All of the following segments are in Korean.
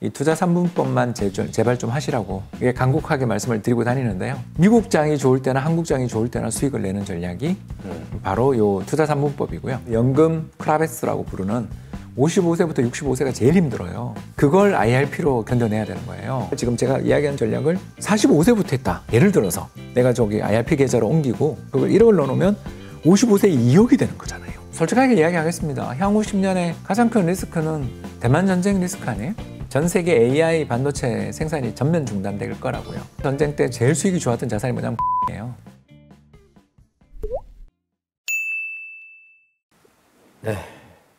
이 투자 3분법만 제발 좀 하시라고 이게 간곡하게 말씀을 드리고 다니는데요. 미국 장이 좋을 때나 한국 장이 좋을 때나 수익을 내는 전략이 바로 요 투자 3분법이고요. 연금 크라베스라고 부르는 55세부터 65세가 제일 힘들어요. 그걸 IRP로 견뎌내야 되는 거예요. 지금 제가 이야기한 전략을 45세부터 했다. 예를 들어서 내가 저기 IRP 계좌로 옮기고 그걸 1억을 넣어놓으면 55세에 2억이 되는 거잖아요. 솔직하게 이야기하겠습니다. 향후 10년에 가장 큰 리스크는 대만 전쟁 리스크 아니에요? 전 세계 AI 반도체 생산이 전면 중단될 거라고요. 전쟁 때 제일 수익이 좋았던 자산이 뭐냐면 예요. 네,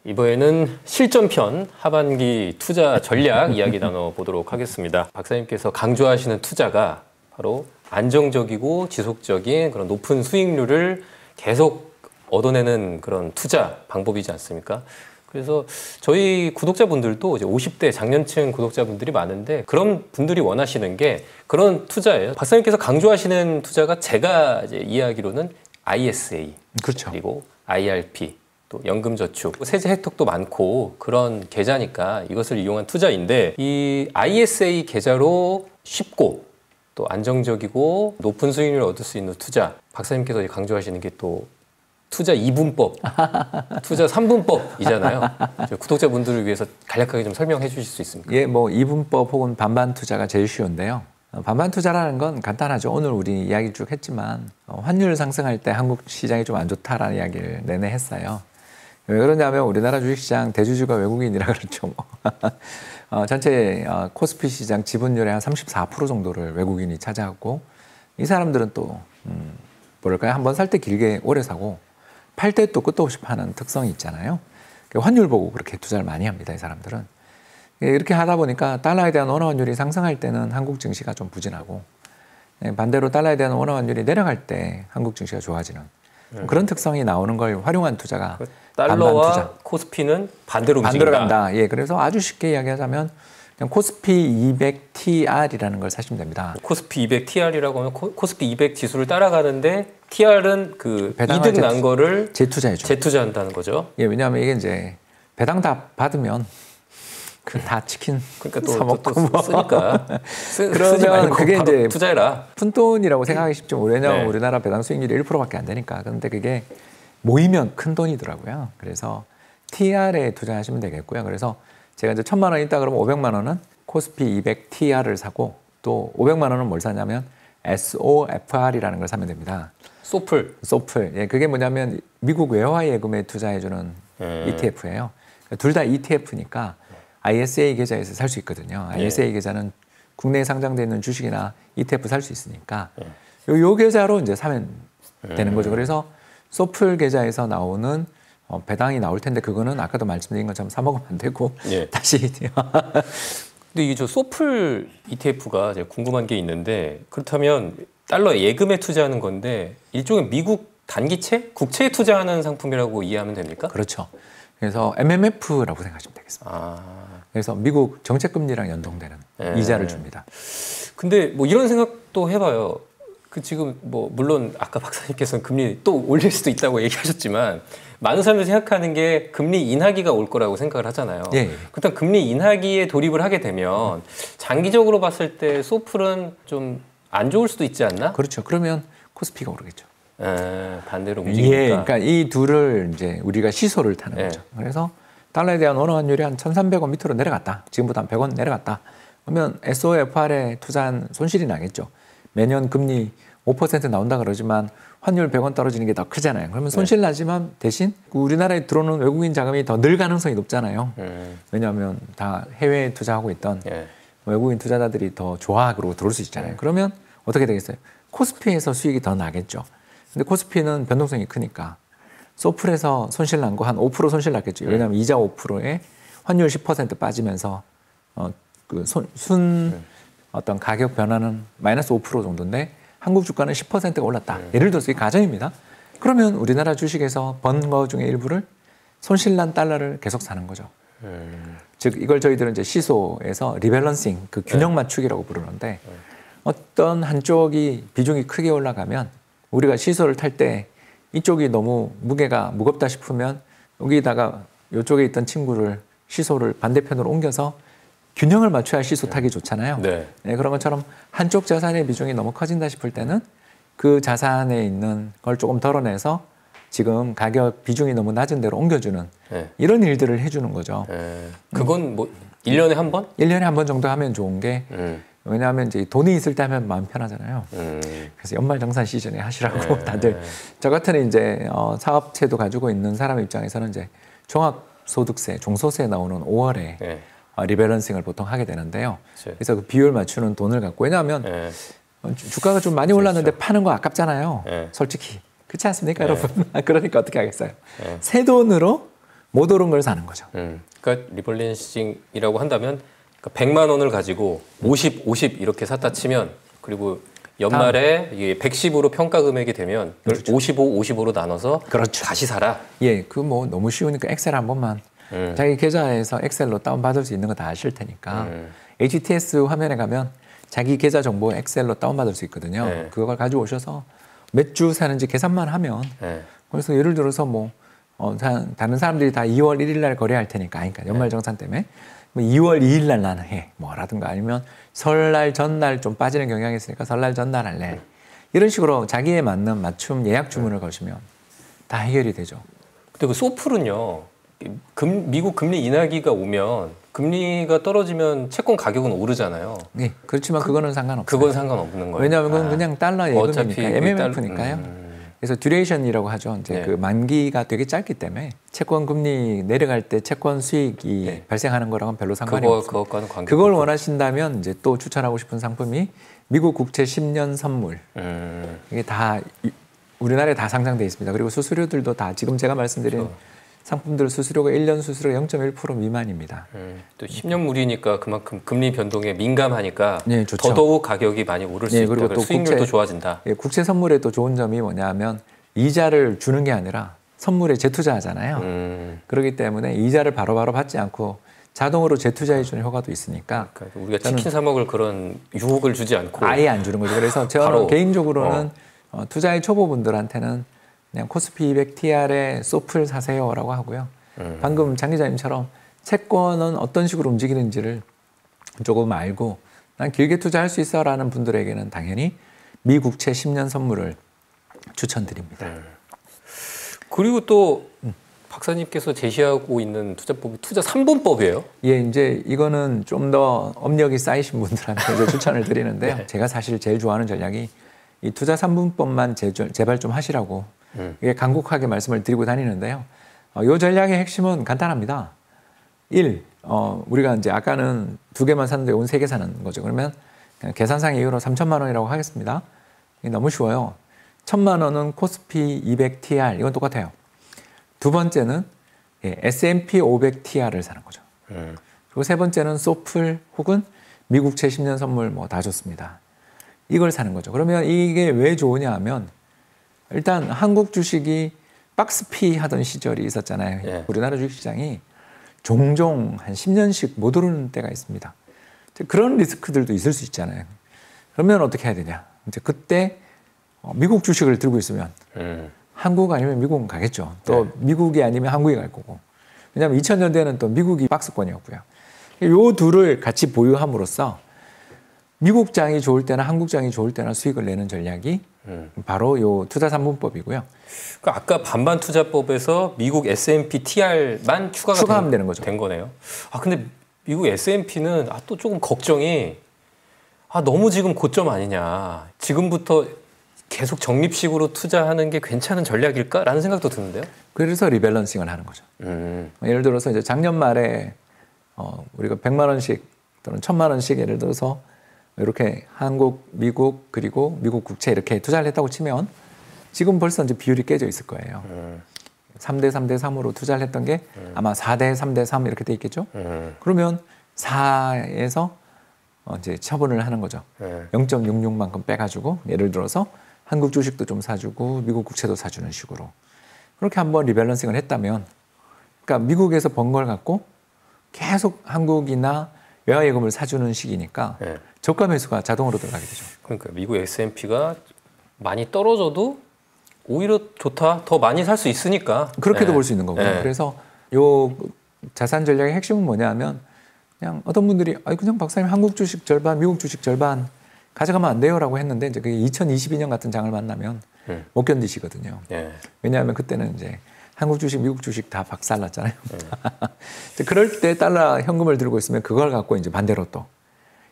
이번에는 실전편 하반기 투자 전략 이야기 나눠보도록 하겠습니다. 박사님께서 강조하시는 투자가 바로 안정적이고 지속적인 그런 높은 수익률을 계속 얻어내는 그런 투자 방법이지 않습니까? 그래서 저희 구독자분들도 이제 50대 장년층 구독자분들이 많은데 그런 분들이 원하시는 게 그런 투자예요. 박사님께서 강조하시는 투자가 제가 이제 이해하기로는 ISA, 그렇죠. 그리고 IRP, 또 연금저축, 세제 혜택도 많고 그런 계좌니까 이것을 이용한 투자인데 이 ISA 계좌로 쉽고 또 안정적이고 높은 수익률을 얻을 수 있는 투자, 박사님께서 강조하시는 게 또 투자 2분법, 투자 3분법이잖아요. 구독자분들을 위해서 간략하게 좀 설명해 주실 수 있습니까? 예, 뭐 2분법 혹은 반반 투자가 제일 쉬운데요. 반반 투자라는 건 간단하죠. 오늘 우리 이야기 쭉 했지만 환율 상승할 때 한국 시장이 좀 안 좋다라는 이야기를 내내 했어요. 왜 그러냐면 우리나라 주식시장 대주주가 외국인이라 그렇죠. 전체 코스피 시장 지분율의 한 34% 정도를 외국인이 차지하고 이 사람들은 또 뭐랄까요? 한번 살 때 길게 오래 사고 팔 때 또 끝도 없이 파는 특성이 있잖아요. 환율 보고 그렇게 투자를 많이 합니다. 이 사람들은. 이렇게 하다 보니까 달러에 대한 원화 환율이 상승할 때는 한국 증시가 좀 부진하고 반대로 달러에 대한 원화 환율이 내려갈 때 한국 증시가 좋아지는 그런 특성이 나오는 걸 활용한 투자가 달러와 반반 투자. 코스피는 반대로 움직인다. 반대로 간다. 예, 그래서 아주 쉽게 이야기하자면 그냥 코스피 200TR이라는 걸 사시면 됩니다. 코스피 200TR이라고 하면 코스피 200 지수를 따라가는데 TR은 그 이득 난 거를 재투자한다는 거죠. 예, 왜냐하면 이게 이제 배당 다 받으면 그 다 치킨 그러니까 사먹고 쓰니까 그러면 그게 이제 투자해라. 푼돈이라고 생각하기 쉽죠. 왜냐하면 네. 우리나라 배당 수익률이 1%밖에 안 되니까. 그런데 그게 모이면 큰 돈이더라고요. 그래서 TR에 투자하시면 되겠고요. 그래서 제가 이제 1,000만 원 있다 그러면 500만 원은 코스피 200 TR을 사고 또 500만 원은 뭘 사냐면 SOFR이라는 걸 사면 됩니다. 소플. 예, 그게 뭐냐면 미국 외화 예금에 투자해주는 ETF예요. 둘 다 ETF니까 ISA 계좌에서 살 수 있거든요. ISA 계좌는 국내에 상장되어 있는 주식이나 ETF 살 수 있으니까 요 계좌로 이제 사면 되는 거죠. 그래서 소플 계좌에서 나오는 배당이 나올 텐데 그거는 아까도 말씀드린 것처럼 사 먹으면 안 되고 다시. 근데 이 저 소플 ETF가 제가 궁금한 게 있는데 그렇다면 달러 예금에 투자하는 건데 일종의 미국 단기채, 국채에 투자하는 상품이라고 이해하면 됩니까? 그렇죠. 그래서 MMF라고 생각하시면 되겠습니다. 그래서 미국 정책금리랑 연동되는 이자를 줍니다. 근데 뭐 이런 생각도 해봐요. 그 지금 뭐 물론 아까 박사님께서는 금리 또 올릴 수도 있다고 얘기하셨지만 많은 사람들이 생각하는 게 금리 인하기가 올 거라고 생각을 하잖아요. 그렇다면 금리 인하기에 돌입을 하게 되면 장기적으로 봤을 때 소플은 좀 안 좋을 수도 있지 않나? 그렇죠. 그러면 코스피가 오르겠죠. 반대로 움직이니까. 예, 그러니까 이 둘을 이제 우리가 시소를 타는 거죠. 그래서 달러에 대한 원화 환율이 한 1,300원 밑으로 내려갔다. 지금보다 한 100원 내려갔다. 그러면 SOFR에 투자한 손실이 나겠죠. 매년 금리 5% 나온다 그러지만 환율 100원 떨어지는 게 더 크잖아요. 그러면 손실 나지만 대신 우리나라에 들어오는 외국인 자금이 더 늘 가능성이 높잖아요. 왜냐하면 다 해외에 투자하고 있던 외국인 투자자들이 더 좋아 그러고 들어올 수 있잖아요. 그러면 어떻게 되겠어요? 코스피에서 수익이 더 나겠죠. 근데 코스피는 변동성이 크니까 소플에서 손실 난 거 한 5% 손실 났겠죠. 왜냐하면 이자 5%에 환율 10% 빠지면서 어떤 가격 변화는 마이너스 5% 정도인데 한국 주가는 10%가 올랐다. 예를 들어서 이 가정입니다. 그러면 우리나라 주식에서 번 거 중에 일부를 손실난 달러를 계속 사는 거죠. 즉 이걸 저희들은 이제 시소에서 리밸런싱, 그 균형 맞추기라고 부르는데 어떤 한쪽이 비중이 크게 올라가면 우리가 시소를 탈 때 이쪽이 너무 무게가 무겁다 싶으면 여기다가 이쪽에 있던 친구를 시소를 반대편으로 옮겨서 균형을 맞춰야 시소타기 좋잖아요. 네. 네, 그런 것처럼 한쪽 자산의 비중이 너무 커진다 싶을 때는 그 자산에 있는 걸 조금 덜어내서 지금 가격 비중이 너무 낮은 데로 옮겨주는 네. 이런 일들을 해주는 거죠. 그건 뭐 1년에 한 번? 1년에 한 번 정도 하면 좋은 게 왜냐하면 이제 돈이 있을 때 하면 마음 편하잖아요. 그래서 연말정산 시즌에 하시라고 다들 저 같은 이제 사업체도 가지고 있는 사람 입장에서는 이제 종합소득세, 종소세 나오는 5월에 리밸런싱을 보통 하게 되는데요. 그래서 그 비율 맞추는 돈을 갖고 왜냐하면 주가가 좀 많이 올랐는데 파는 거 아깝잖아요. 솔직히 그렇지 않습니까, 여러분? 그러니까 어떻게 하겠어요? 새 돈으로 못 오른 걸 사는 거죠. 그러니까 리밸런싱이라고 한다면 100만 원을 가지고 50 이렇게 샀다 치면 그리고 연말에 이게 110으로 평가 금액이 되면 그렇죠. 55로 나눠서 그렇죠. 다시 사라. 예, 그 뭐 너무 쉬우니까 엑셀 한 번만 자기 계좌에서 엑셀로 다운 받을 수 있는 거 다 아실 테니까 HTS 화면에 가면 자기 계좌 정보 엑셀로 다운 받을 수 있거든요. 그걸 가지고 오셔서 몇 주 사는지 계산만 하면 그래서 예를 들어서 뭐 다른 사람들이 다 2월 1일 날 거래할 테니까 그러니까 연말정산 때문에 2월 2일 날 나는 해 뭐라든가 아니면 설날 전날 좀 빠지는 경향이 있으니까 설날 전날 할래 이런 식으로 자기에 맞는 맞춤 예약 주문을 거시면 다 해결이 되죠. 근데 그 소플은요 미국 금리 인하기가 오면 금리가 떨어지면 채권 가격은 오르잖아요. 네, 그렇지만 그거는 상관없어요. 그건 상관없는 거예요. 왜냐하면 그건 그냥 달러 예금이니까 MMF니까요. 그래서 듀레이션이라고 하죠. 이제 그 만기가 되게 짧기 때문에 채권 금리 내려갈 때 채권 수익이 발생하는 거랑은 별로 상관이 없어요. 그것과는 관계. 그걸 원하신다면 이제 또 추천하고 싶은 상품이 미국 국채 10년 선물. 이게 다 우리나라에 다 상장돼 있습니다. 그리고 수수료들도 다 지금 제가 말씀드린 그렇죠. 상품들 수수료가 1년 수수료가 0.1% 미만입니다. 또 10년 물이니까 그만큼 금리 변동에 민감하니까 네, 좋죠. 더더욱 가격이 많이 오를 수 있다. 그리고 또 수익률도 좋아진다. 예, 국채 선물의 또 좋은 점이 뭐냐면 이자를 주는 게 아니라 선물에 재투자하잖아요. 그렇기 때문에 이자를 바로바로 받지 않고 자동으로 재투자해 주는 효과도 있으니까 그러니까 우리가 치킨 사 먹을 그런 유혹을 주지 않고 아예 안 주는 거죠. 그래서 저는 개인적으로는 투자의 초보분들한테는 그냥 코스피 200 TR에 소플 사세요라고 하고요. 방금 장 기자님처럼 채권은 어떤 식으로 움직이는지를 조금 알고 난 길게 투자할 수 있어라는 분들에게는 당연히 미국채 10년 선물을 추천드립니다. 그리고 또 박사님께서 제시하고 있는 투자법이 투자 3분법이에요? 예, 이제 이거는 좀 더 업력이 쌓이신 분들한테 이제 추천을 드리는데요. 네. 제가 사실 제일 좋아하는 전략이 이 투자 3분법만 제발 좀 하시라고 이게 간곡하게 말씀을 드리고 다니는데요. 이 전략의 핵심은 간단합니다. 1. 우리가 이제 아까는 2개만 샀는데 오늘 3개 사는 거죠. 그러면 계산상의 이유로 3천만 원이라고 하겠습니다. 이게 너무 쉬워요. 1,000만 원은 코스피 200 TR 이건 똑같아요. 두 번째는 S&P 500 TR을 사는 거죠. 그리고 세 번째는 소플 혹은 미국채 10년 선물 뭐 다 좋습니다. 이걸 사는 거죠. 그러면 이게 왜 좋으냐 하면 일단 한국 주식이 박스피 하던 시절이 있었잖아요. 예. 우리나라 주식시장이 종종 한 10년씩 못 오르는 때가 있습니다. 그런 리스크들도 있을 수 있잖아요. 그러면 어떻게 해야 되냐. 이제 그때 미국 주식을 들고 있으면 한국 아니면 미국은 가겠죠. 또 미국이 아니면 한국이 갈 거고. 왜냐하면 2000년대에는 또 미국이 박스권이었고요. 요 둘을 같이 보유함으로써 미국 장이 좋을 때나 한국 장이 좋을 때나 수익을 내는 전략이 바로 요 투자 3분법이고요. 그러니까 아까 반반 투자법에서 미국 S&P TR만 추가하면 되는 거죠. 된 거네요. 근데 미국 S&P는 또 조금 걱정이 너무 지금 고점 아니냐. 지금부터 계속 적립식으로 투자하는 게 괜찮은 전략일까라는 생각도 드는데요. 그래서 리밸런싱을 하는 거죠. 예를 들어서 이제 작년 말에 우리가 100만 원씩 또는 1,000만 원씩 예를 들어서 이렇게 한국, 미국 그리고 미국 국채 이렇게 투자를 했다고 치면 지금 벌써 이제 비율이 깨져 있을 거예요. 3대 3대 3으로 투자를 했던 게 아마 4대 3대 3 이렇게 돼 있겠죠. 그러면 4에서 이제 처분을 하는 거죠. 0.66만큼 빼가지고 예를 들어서 한국 주식도 좀 사주고 미국 국채도 사주는 식으로 그렇게 한번 리밸런싱을 했다면 그러니까 미국에서 번 걸 갖고 계속 한국이나 외화예금을 사주는 식이니까 저가 매수가 자동으로 들어가게 되죠. 그러니까 미국 S&P가 많이 떨어져도 오히려 좋다. 더 많이 살 수 있으니까. 그렇게도 볼 수 있는 거고요. 그래서 요 자산 전략의 핵심은 뭐냐 하면 그냥 어떤 분들이 그냥 박사님 한국 주식 절반, 미국 주식 절반 가져가면 안 돼요라고 했는데 이제 그게 2022년 같은 장을 만나면 못 견디시거든요. 예. 왜냐하면 그때는 이제 한국 주식, 미국 주식 다 박살났잖아요. 그럴 때 달러 현금을 들고 있으면 그걸 갖고 이제 반대로 또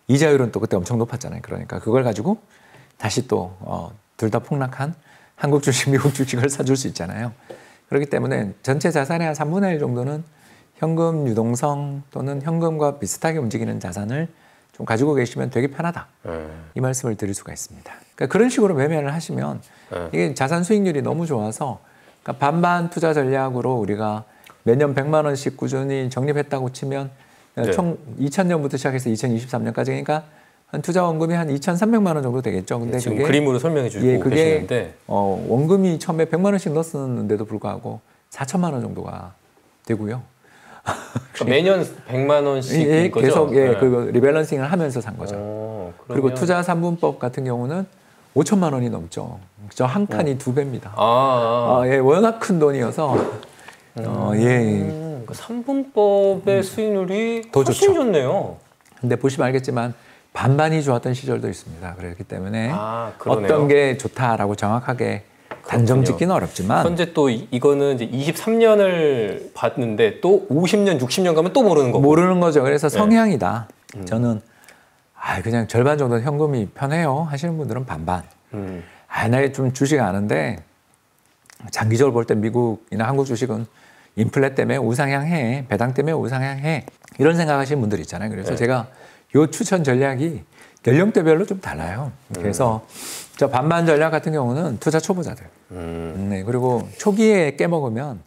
이자율은 또 그때 엄청 높았잖아요. 그러니까 그걸 가지고 다시 또 둘 다 폭락한 한국 주식, 미국 주식을 사줄 수 있잖아요. 그렇기 때문에 전체 자산의 한 3분의 1 정도는 현금 유동성 또는 현금과 비슷하게 움직이는 자산을 좀 가지고 계시면 되게 편하다. 이 말씀을 드릴 수가 있습니다. 그러니까 그런 식으로 매매를 하시면 이게 자산 수익률이 너무 좋아서 그러니까 반반 투자 전략으로 우리가 매년 100만 원씩 꾸준히 적립했다고 치면 총 2000년부터 시작해서 2023년까지 그러니까 한 투자 원금이 한 2,300만 원 정도 되겠죠. 근데 지금 그게 그림으로 설명해 주고 그게 계시는데 원금이 처음에 100만 원씩 넣었는데도 불구하고 4천만 원 정도가 되고요. 그러니까 매년 100만 원씩 거죠? 계속 그 리밸런싱을 하면서 산 거죠. 그리고 투자 3분법 같은 경우는 5천만 원이 넘죠. 저 한 칸이 2배입니다. 워낙 큰 돈이어서 그 3분법의 수익률이 더 훨씬 좋네요. 근데 보시면 알겠지만 반반이 좋았던 시절도 있습니다. 그렇기 때문에 그러네요. 어떤 게 좋다라고 정확하게 단정 짓기는 어렵지만 현재 또 이거는 이제 23년을 봤는데 또 50년, 60년 가면 또 모르는 거고. 모르는 거죠. 그래서 성향이다. 저는 그냥 절반 정도는 현금이 편해요 하시는 분들은 반반. 나 좀 주식 아는데 장기적으로 볼 때 미국이나 한국 주식은 인플레 때문에 우상향해, 배당 때문에 우상향해 이런 생각하시는 분들 있잖아요. 그래서 제가 요 추천 전략이 연령대별로 좀 달라요. 그래서 저 반반 전략 같은 경우는 투자 초보자들. 그리고 초기에 깨먹으면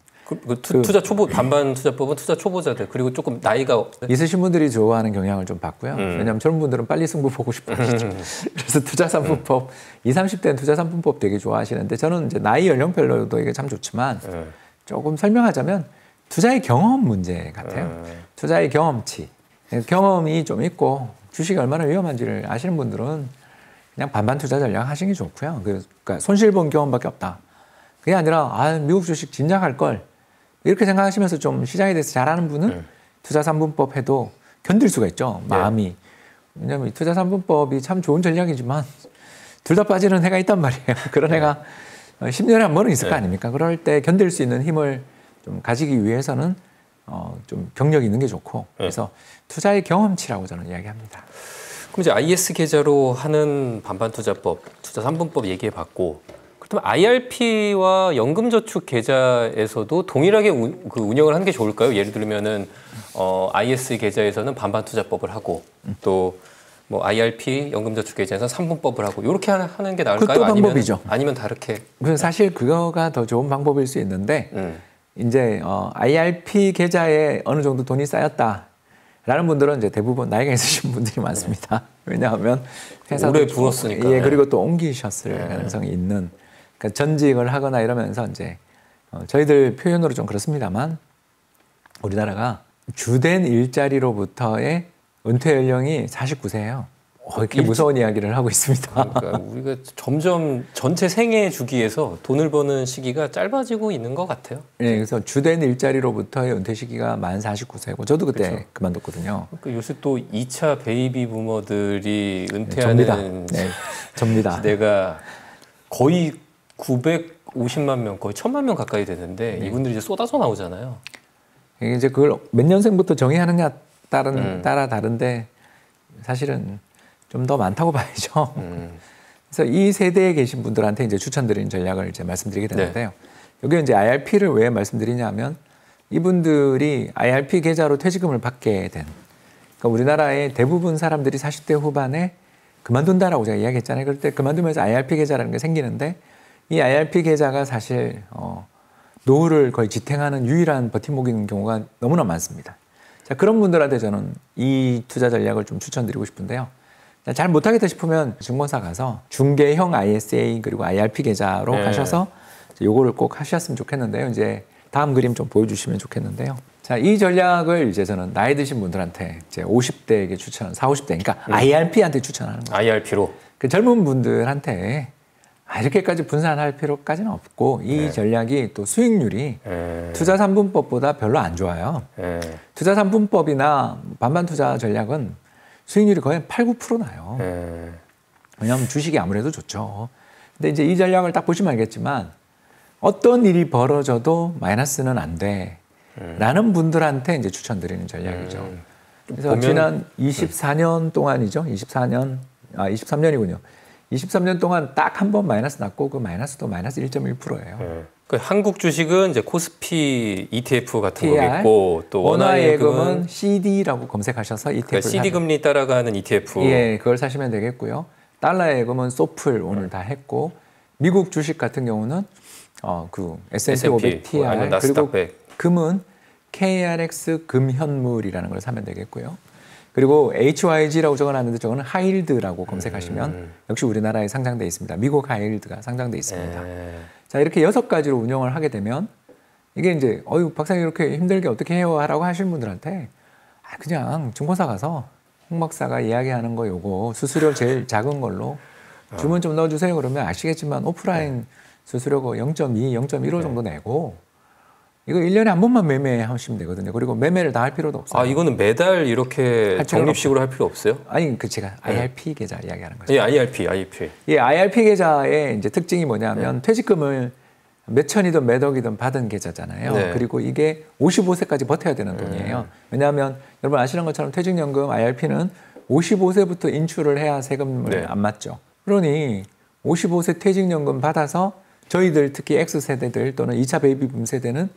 투자 초보 반반 투자법은 투자 초보자들 그리고 조금 나이가 있으신 분들이 좋아하는 경향을 좀 봤고요. 왜냐하면 젊은 분들은 빨리 승부 보고 싶어 하시죠. 그래서 투자 3분법 20, 30대는 투자 3분법 되게 좋아하시는데 저는 이제 나이 연령별로도 이게 참 좋지만 조금 설명하자면 투자의 경험 문제 같아요. 투자의 경험치. 경험이 좀 있고 주식이 얼마나 위험한지를 아시는 분들은 그냥 반반 투자 전략 하시는 게 좋고요. 그러니까 손실 본 경험밖에 없다. 그게 아니라 미국 주식 진작할 걸 이렇게 생각하시면서 좀 시장에 대해서 잘 아는 분은 투자 3분법 해도 견딜 수가 있죠. 마음이. 왜냐하면 투자 3분법이 참 좋은 전략이지만 둘 다 빠지는 해가 있단 말이에요. 그런 해가 10년에 한 번은 있을 거 아닙니까? 그럴 때 견딜 수 있는 힘을 좀 가지기 위해서는 좀 경력이 있는 게 좋고 그래서 투자의 경험치라고 저는 이야기합니다. 그럼 이제 IS 계좌로 하는 반반 투자법, 투자 3분법 얘기해 봤고 그렇다면 IRP와 연금저축 계좌에서도 동일하게 운영을 하는 게 좋을까요? 예를 들면은 IS 계좌에서는 반반 투자법을 하고 또 뭐 IRP 연금저축 계좌에서 3분법을 하고 이렇게 하는 게 나을까요? 그것도 방법이죠. 아니면 다르게? 사실 그거가 더 좋은 방법일 수 있는데 이제 IRP 계좌에 어느 정도 돈이 쌓였다라는 분들은 이제 대부분 나이가 있으신 분들이 많습니다. 왜냐하면 회사도 오래 불었으니까. 그리고 또 옮기셨을 가능성이 있는. 그러니까 전직을 하거나 이러면서 이제 저희들 표현으로 좀 그렇습니다만 우리나라가 주된 일자리로부터의 은퇴 연령이 49세예요. 이렇게 무서운 이야기를 하고 있습니다. 그러니까 우리가 점점 전체 생애 주기에서 돈을 버는 시기가 짧아지고 있는 것 같아요. 네, 그래서 주된 일자리로부터의 은퇴 시기가 만 49세고 저도 그때 그렇죠. 그만뒀거든요. 그러니까 요새 또 2차 베이비 부머들이 은퇴하는 접니다. 시대가 거의 950만 명, 거의 1000만 명 가까이 되는데 이분들이 이제 쏟아져 나오잖아요. 이제 그걸 몇 년생부터 정의하느냐 따라 다른데 사실은 좀 더 많다고 봐야죠. 그래서 이 세대에 계신 분들한테 이제 추천드리는 전략을 이제 말씀드리게 되는데요. 여기 이제 IRP를 왜 말씀드리냐면 이분들이 IRP 계좌로 퇴직금을 받게 된. 그러니까 우리나라의 대부분 사람들이 40대 후반에 그만둔다라고 제가 이야기했잖아요. 그럴 때 그만두면서 IRP 계좌라는 게 생기는데 이 IRP 계좌가 사실 노후를 거의 지탱하는 유일한 버팀목인 경우가 너무나 많습니다. 자, 그런 분들한테 저는 이 투자 전략을 좀 추천드리고 싶은데요. 잘 못하겠다 싶으면 증권사 가서 중개형 ISA 그리고 IRP 계좌로 가셔서 요거를 꼭 하셨으면 좋겠는데요. 이제 다음 그림 좀 보여주시면 좋겠는데요. 자, 이 전략을 이제 저는 나이 드신 분들한테 이제 50대에게 추천, 40, 50대, 그러니까 IRP한테 추천하는 거예요. IRP로? 그 젊은 분들한테 이렇게까지 분산할 필요까지는 없고 이 네. 전략이 또 수익률이 투자 3분법보다 별로 안 좋아요. 투자 3분법이나 반반 투자 전략은 수익률이 거의 8, 9% 나요. 왜냐하면 주식이 아무래도 좋죠. 근데 이제 이 전략을 딱 보시면 알겠지만 어떤 일이 벌어져도 마이너스는 안 돼. 라는 분들한테 이제 추천드리는 전략이죠. 그래서 지난 24년 동안이죠. 23년이군요. 23년 동안 딱 한 번 마이너스 났고 그 마이너스도 마이너스 1.1%예요. 그 한국 주식은 이제 코스피 ETF 같은 TR, 거겠고 또 원화예금은 CD라고 검색하셔서 ETF 그러니까 CD 금리 따라가는 ETF. 예, 그걸 사시면 되겠고요. 달러 예금은 소플 오늘 다 했고 미국 주식 같은 경우는 그 S&P 500 TR 그리고 금은 KRX 금현물이라는 걸 사면 되겠고요. 그리고 HYG라고 적어놨는데 저거는 하이힐드라고 검색하시면 역시 우리나라에 상장돼 있습니다. 미국 하이힐드가 상장돼 있습니다. 자, 이렇게 6가지로 운영을 하게 되면 이게 이제 박사님 이렇게 힘들게 어떻게 해요? 라고 하시는 분들한테 그냥 증권사 가서 홍 박사가 이야기하는 거 요거 수수료 제일 작은 걸로 주문 좀 넣어주세요. 그러면 아시겠지만 오프라인 수수료가 0.2, 0.15 정도 내고 이거 1년에 한 번만 매매하시면 되거든요. 그리고 매매를 다 할 필요도 없어요. 이거는 매달 이렇게 적립식으로 할 필요 없어요? 아니, 제가 IRP 계좌 이야기하는 거죠. 예, IRP. 예, IRP 계좌의 이제 특징이 뭐냐면 퇴직금을 몇 천이든 몇 억이든 받은 계좌잖아요. 네. 그리고 이게 55세까지 버텨야 되는 돈이에요. 왜냐하면 여러분 아시는 것처럼 퇴직연금 IRP는 55세부터 인출을 해야 세금을 안 맞죠. 그러니 55세 퇴직연금 받아서 저희들 특히 X세대들 또는 2차 베이비붐 세대는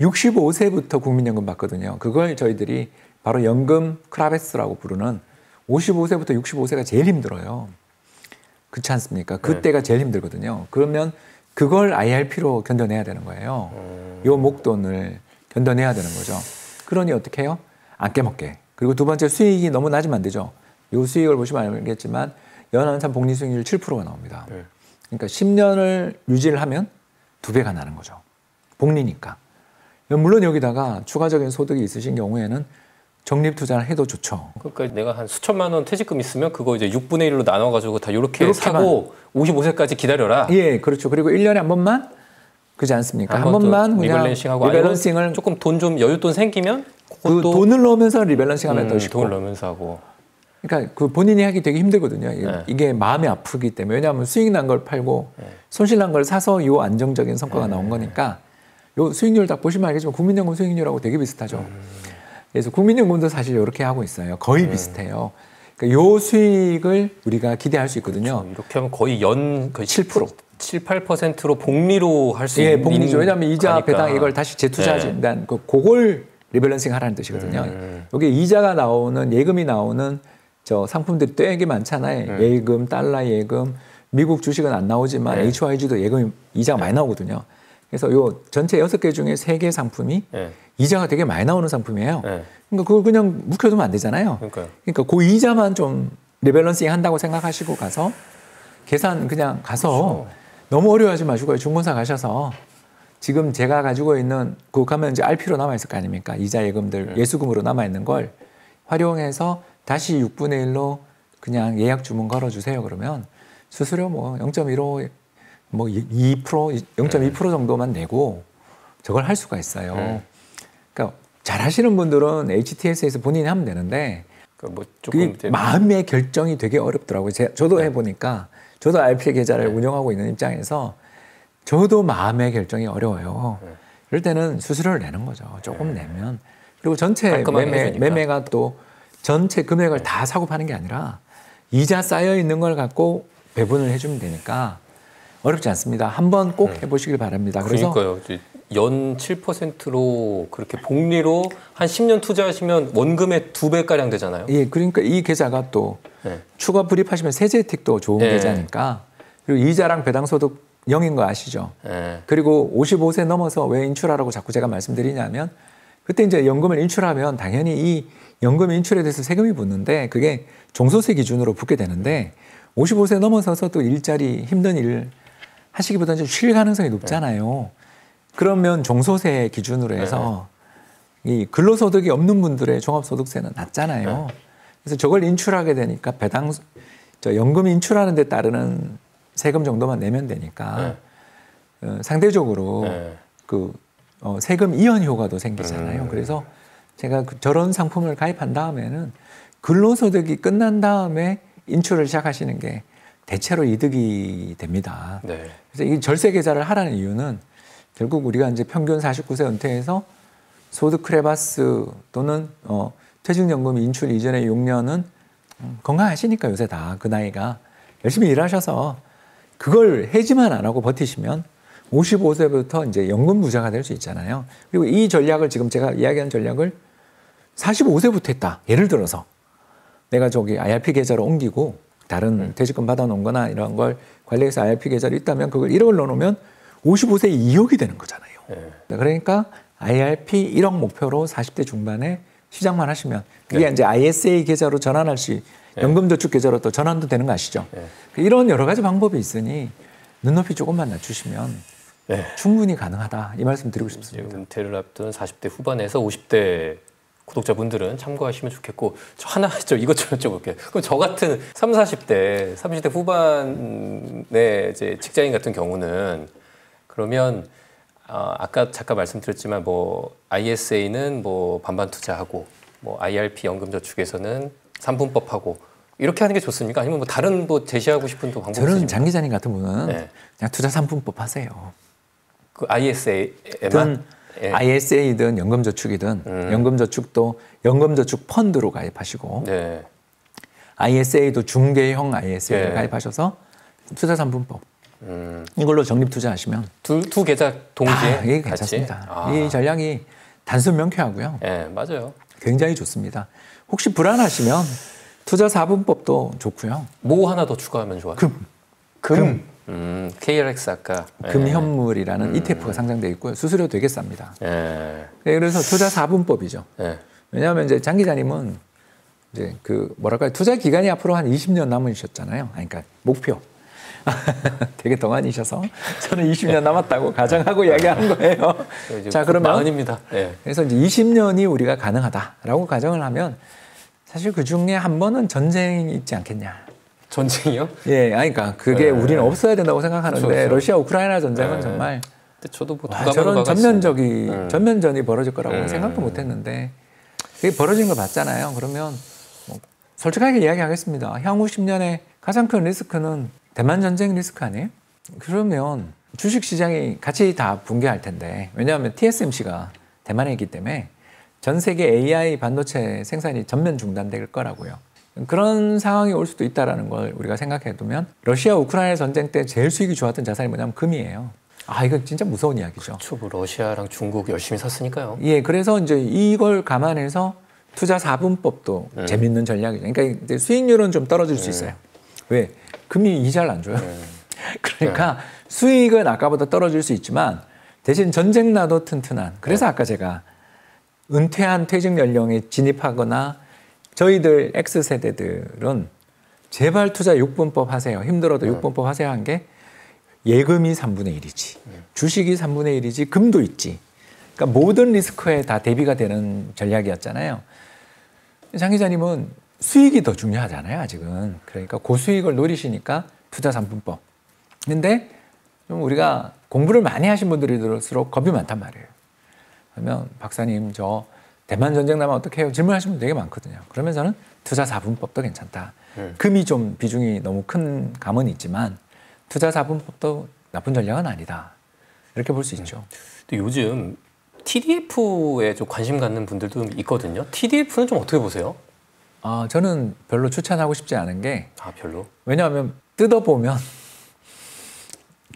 65세부터 국민연금 받거든요. 그걸 저희들이 바로 연금 크라베스라고 부르는 55세부터 65세가 제일 힘들어요. 그렇지 않습니까? 그때가 제일 힘들거든요. 그러면 그걸 IRP로 견뎌내야 되는 거예요. 요 목돈을 견뎌내야 되는 거죠. 그러니 어떻게 해요? 안 깨먹게. 그리고 두 번째 수익이 너무 낮으면 안 되죠. 요 수익을 보시면 알겠지만 연한참 복리 수익률 7%가 나옵니다. 그러니까 10년을 유지를 하면 2배가 나는 거죠. 복리니까. 물론 여기다가 추가적인 소득이 있으신 경우에는 적립 투자를 해도 좋죠. 그러니까 내가 한 수천만 원 퇴직금 있으면 그거 이제 6분의 1로 나눠가지고 다 이렇게 사고 55세까지 기다려라. 예, 그렇죠. 그리고 1년에 한 번만 그렇지 않습니까? 한 번만 그냥 리밸런싱하고 리밸런싱을 조금 돈 좀 여윳돈 생기면 그 돈을 넣으면서 리밸런싱하면 더 쉽고. 돈을 넣으면서 하고. 그러니까 그 본인이 하기 되게 힘들거든요. 이게 마음이 아프기 때문에. 왜냐하면 수익 난 걸 팔고 손실 난 걸 사서 요 안정적인 성과가 나온 거니까 요 수익률 딱 보시면 알겠지만 국민연금 수익률하고 되게 비슷하죠. 그래서 국민연금도 사실 이렇게 하고 있어요. 거의 비슷해요. 그러니까 요 수익을 우리가 기대할 수 있거든요. 그렇죠. 이렇게 하면 거의 거의 7%, 7, 8%로 복리로 할 수 있는. 복리죠. 왜냐하면 이자 배당 이걸 다시 재투자하신다는 그걸 리밸런싱 하라는 뜻이거든요. 여기 이자가 나오는 예금이 나오는 저 상품들이 되게 많잖아요. 예금, 달러 예금, 미국 주식은 안 나오지만 HYG도 예금 이자가 많이 나오거든요. 그래서 요 전체 6개 중에 3개 상품이 이자가 되게 많이 나오는 상품이에요. 그러니까 그걸 그냥 묵혀두면 안 되잖아요. 그러니까 그 이자만 좀 리밸런싱 한다고 생각하시고 가서 계산 그냥 가서 너무 어려워하지 마시고요. 중공사 가셔서 지금 제가 가지고 있는 그거 가면 이제 RP로 남아있을 거 아닙니까? 이자 예금들 예수금으로 남아있는 걸 활용해서 다시 6분의 1로 그냥 예약 주문 걸어주세요. 그러면 수수료 뭐 0.15, 뭐 2%, 0.2% 정도만 내고 저걸 할 수가 있어요. 그러니까 잘 하시는 분들은 HTS에서 본인이 하면 되는데 뭐 조금 마음의 결정이 되게 어렵더라고요. 저도 해보니까 저도 RP 계좌를 운영하고 있는 입장에서 저도 마음의 결정이 어려워요. 그럴 때는 수수료를 내는 거죠. 조금 내면. 그리고 전체 매매가 또 전체 금액을 다 사고 파는 게 아니라 이자 쌓여 있는 걸 갖고 배분을 해주면 되니까 어렵지 않습니다. 한번 꼭 해보시길 바랍니다. 그래서 그러니까요. 연 7%로 그렇게 복리로 한 10년 투자하시면 원금의 2배가량 되잖아요. 예, 그러니까 이 계좌가 또 추가 불입하시면 세제 혜택도 좋은 계좌니까 그리고 이자랑 배당소득 0인 거 아시죠? 그리고 55세 넘어서 왜 인출하라고 자꾸 제가 말씀드리냐면 그때 이제 연금을 인출하면 당연히 이 연금 인출에 대해서 세금이 붙는데 그게 종소세 기준으로 붙게 되는데 55세 넘어서서 또 일자리 힘든 일 하시기보다는 좀 쉴 가능성이 높잖아요. 그러면 종소세 기준으로 해서 이 근로소득이 없는 분들의 종합소득세는 낮잖아요. 그래서 저걸 인출하게 되니까 연금 인출하는 데 따르는 세금 정도만 내면 되니까 상대적으로 세금 이연 효과도 생기잖아요. 그래서 제가 저런 상품을 가입한 다음에는 근로소득이 끝난 다음에 인출을 시작하시는 게 대체로 이득이 됩니다. 네. 그래서 이 절세 계좌를 하라는 이유는 결국 우리가 이제 평균 49세 은퇴해서 소득 크레바스 또는 퇴직연금 인출 이전의 6년은 건강하시니까 요새 다 그 나이가 열심히 일하셔서 그걸 해지만 안 하고 버티시면 55세부터 이제 연금 부자가 될 수 있잖아요. 그리고 이 전략을 지금 제가 이야기한 전략을 45세부터 했다. 예를 들어서 내가 저기 IRP 계좌로 옮기고 다른 퇴직금 받아놓은 거나 이런 걸 관리해서 IRP 계좌로 있다면 그걸 1억을 넣어놓으면 55세에 2억이 되는 거잖아요. 그러니까 IRP 1억 목표로 40대 중반에 시작만 하시면 그게 이제 ISA 계좌로 전환할 수 연금저축 계좌로 또 전환도 되는 거 아시죠? 이런 여러 가지 방법이 있으니 눈높이 조금만 낮추시면 충분히 가능하다. 이 말씀 드리고 싶습니다. 은퇴를 앞둔 40대 후반에서 50대 구독자분들은 참고하시면 좋겠고 이것 좀 여쭤볼게요. 그럼 저 같은 30, 40대 후반의 이제 직장인 같은 경우는 그러면 아까 잠깐 말씀드렸지만 뭐 ISA는 뭐 반반 투자하고 뭐 IRP 연금저축에서는 3분법하고 이렇게 하는 게 좋습니까? 아니면 뭐 다른 뭐 제시하고 싶은 또 방법이 있습니까? 저는 장 기자님 같은 분은 그냥 투자 3분법 하세요. 그 ISA에만? ISA든 연금저축이든 연금저축도 연금저축 펀드로 가입하시고 ISA도 중개형 ISA를 가입하셔서 투자 3분법 이걸로 적립투자하시면 두 계좌 동시에 이게 괜찮습니다. 이 전략이 단순 명쾌하고요. 맞아요. 굉장히 좋습니다. 혹시 불안하시면 투자 4분법도 좋고요. 뭐 하나 더 추가하면 좋아요? 금. KRX 아까 금현물이라는 ETF가 상장되어 있고요. 수수료 되게 쌉니다. 그래서 투자 4분법이죠. 왜냐하면 이제 장 기자님은 이제 투자 기간이 앞으로 한 20년 남으셨잖아요. 그러니까 목표. 되게 동안이셔서 저는 20년 남았다고 가정하고 이야기하는 거예요. 자, 그러면 마흔입니다. 그래서 이제 20년이 우리가 가능하다라고 가정을 하면 사실 그 중에 한 번은 전쟁이 있지 않겠냐. 전쟁이요? 그러니까 그게 우리는 없어야 된다고 생각하는데 그렇죠. 러시아 우크라이나 전쟁은 정말 저도 뭐 저런 전면전이 벌어질 거라고 생각도 못했는데 그게 벌어진 걸 봤잖아요. 그러면 뭐 솔직하게 이야기하겠습니다. 향후 10년에 가장 큰 리스크는 대만 전쟁 리스크 아니에요? 그러면 주식시장이 같이 다 붕괴할 텐데 왜냐하면 TSMC가 대만에 있기 때문에 전 세계 AI 반도체 생산이 전면 중단될 거라고요. 그런 상황이 올 수도 있다는 걸 우리가 생각해 두면 러시아 우크라이나 전쟁 때 제일 수익이 좋았던 자산이 뭐냐면 금이에요. 이건 진짜 무서운 이야기죠. 그렇죠. 러시아랑 중국 열심히 샀으니까요. 그래서 이제 이걸 감안해서 투자 4분법도 재밌는 전략이죠. 그러니까 이제 수익률은 좀 떨어질 수 있어요. 왜? 금이 이자를 안 줘요. 그러니까 수익은 아까보다 떨어질 수 있지만 대신 전쟁 나도 튼튼한. 그래서 아까 제가 은퇴한 퇴직 연령에 진입하거나 저희들 X세대들은 제발 투자 6분법 하세요. 힘들어도 6분법 하세요 한 게 예금이 3분의 1이지. 주식이 3분의 1이지. 금도 있지. 그러니까 모든 리스크에 다 대비가 되는 전략이었잖아요. 장 기자님은 수익이 더 중요하잖아요. 아직은. 그러니까 고수익을 노리시니까 투자 3분법. 근데 좀 우리가 공부를 많이 하신 분들이 들을수록 겁이 많단 말이에요. 그러면 박사님 저 대만 전쟁 나면 어떻게 해요? 질문하시는 분 되게 많거든요. 그러면 저는 투자 4분법도 괜찮다. 금이 좀 비중이 너무 큰 감은 있지만 투자 4분법도 나쁜 전략은 아니다. 이렇게 볼 수 있죠. 근데 요즘 TDF에 좀 관심 갖는 분들도 있거든요. TDF는 좀 어떻게 보세요? 저는 별로 추천하고 싶지 않은 게 별로? 왜냐하면 뜯어보면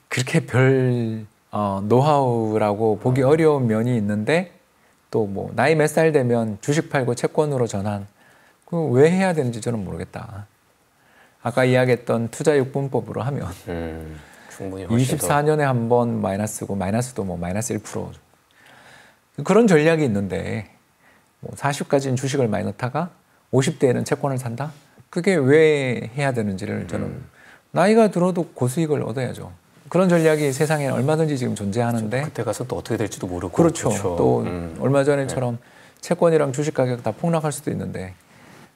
그렇게 별 노하우라고 보기 어려운 면이 있는데 또 뭐 나이 몇 살 되면 주식 팔고 채권으로 전환. 그럼 왜 해야 되는지 저는 모르겠다. 아까 이야기했던 투자 6분법으로 하면 충분히 24년에 한 번 마이너스고 마이너스도 뭐 마이너스 1%. 그런 전략이 있는데 뭐 40까지는 주식을 많이 넣다가 50대에는 채권을 산다? 그게 왜 해야 되는지를 저는 나이가 들어도 고수익을 얻어야죠. 그런 전략이 세상에 얼마든지 지금 존재하는데 그때 가서 또 어떻게 될지도 모르고 그렇죠. 또 얼마 전에처럼 채권이랑 주식 가격 다 폭락할 수도 있는데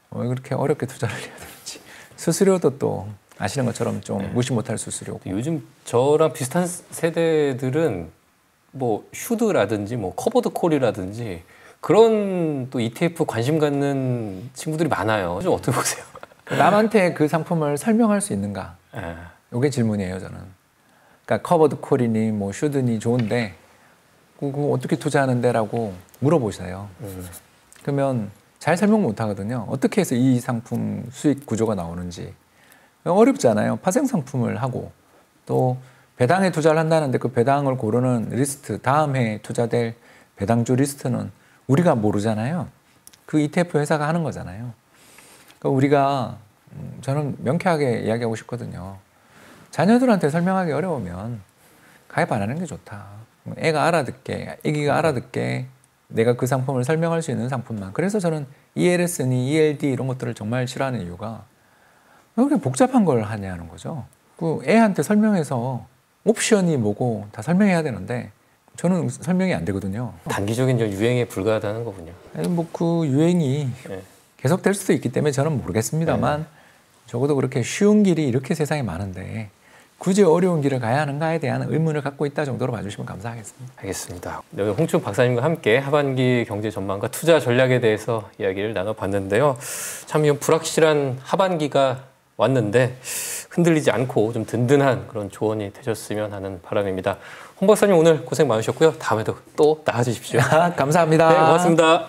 왜 그렇게 어렵게 투자를 해야 되는지 수수료도 또 아시는 것처럼 좀 무시 못할 수수료고. 요즘 저랑 비슷한 세대들은 뭐 슈드라든지 뭐 커버드 콜이라든지 그런 또 ETF 관심 갖는 친구들이 많아요. 좀 어떻게 보세요? 남한테 그 상품을 설명할 수 있는가? 이게 질문이에요, 저는. 그러니까 커버드 콜이니 뭐 슈드니 좋은데 그거 어떻게 투자하는데라고 물어보세요. 그러면 잘 설명 못 하거든요. 어떻게 해서 이 상품 수익 구조가 나오는지. 어렵잖아요. 파생 상품을 하고 또 배당에 투자를 한다는데 그 배당을 고르는 리스트, 다음 해에 투자될 배당주 리스트는 우리가 모르잖아요. 그 ETF 회사가 하는 거잖아요. 그러니까 우리가 저는 명쾌하게 이야기하고 싶거든요. 자녀들한테 설명하기 어려우면 가입 안 하는 게 좋다. 애가 알아듣게, 애기가 알아듣게 내가 그 상품을 설명할 수 있는 상품만. 그래서 저는 ELS니 ELD 이런 것들을 정말 싫어하는 이유가 왜 그렇게 복잡한 걸 하냐는 거죠. 그 애한테 설명해서 옵션이 뭐고 다 설명해야 되는데 저는 설명이 안 되거든요. 단기적인 유행에 불과하다는 거군요. 뭐 그 유행이 계속될 수도 있기 때문에 저는 모르겠습니다만 적어도 그렇게 쉬운 길이 이렇게 세상에 많은데 굳이 어려운 길을 가야 하는가에 대한 의문을 갖고 있다 정도로 봐주시면 감사하겠습니다. 알겠습니다. 네, 홍춘 박사님과 함께 하반기 경제 전망과 투자 전략에 대해서 이야기를 나눠봤는데요. 참 불확실한 하반기가 왔는데 흔들리지 않고 좀 든든한 그런 조언이 되셨으면 하는 바람입니다. 홍 박사님 오늘 고생 많으셨고요. 다음에도 또 나와주십시오. 감사합니다. 네, 고맙습니다.